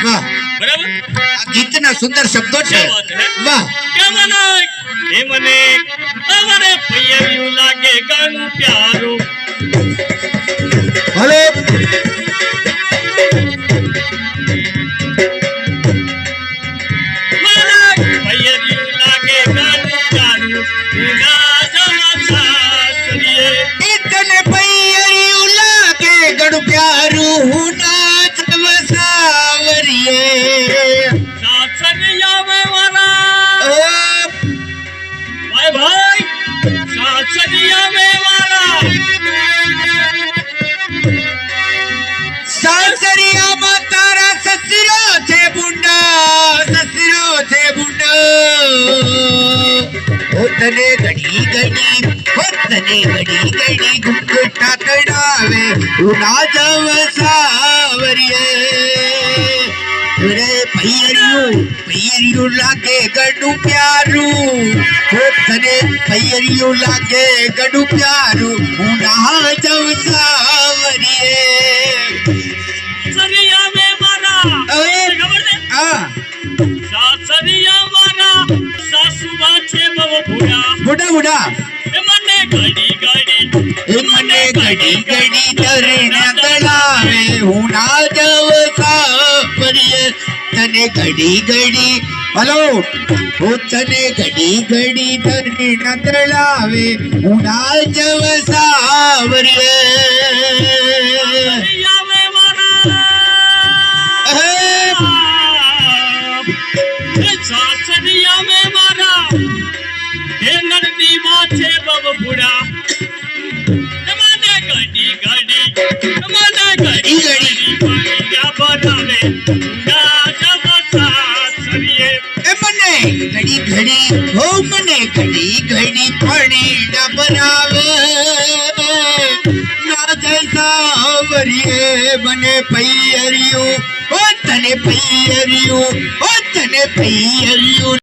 વાહ, બરાબર આ ગીતના સુંદર શબ્દો છે. क्या बात है વાહ, क्या मने ए मने અમારે પૈયરિયું લાગે ગાનું પ્યારું હલો મારા પૈયરિયું લાગે ગાનું પ્યારું ઉના જવા સાસરીએ તને પૈયરિયું લાગે ગણું પ્યારું હું નાચ વસાવરીએ સાસરિયા મે વાલા ઓ ભાઈ ભાઈ સાસરિયા મે વાલા સાસરિયામાં તારા સસરો છે બુંડા ઓ તને ઘડી ઘડી ગુંગટા તડાવે ઉના જવ સાવરીએ રે પૈયરિયું લાગે ગડું પ્યારું ઓ તને પૈયરિયું લાગે ગડું પ્યારું ઉના જવ સાવરીએ સાસરિયા મે વાલા હવે ખબર છે આ સાસરિયા વાલા સાસુબા છે બહુ ભૂડા બુડા એ મને ઘડી ઘડી તરણે તળાવે હું ના જવ સાપરીએ તને ઘડી હલો હું તને ઘડી તરણે તળાવે હું ના જવ સાવરીએ સાસરિયા મે વાલા એ સાસરિયા મે વાલા એ નરદી માં છે બહુ ભૂડા મને ઘડી પાણીયા બનાવે ના જબ સાસરીએ એ મને ઘડી પાણી ના બનાવે ના જૈસા વરીએ મને પૈયરિયું ઓ તને પૈયરિયું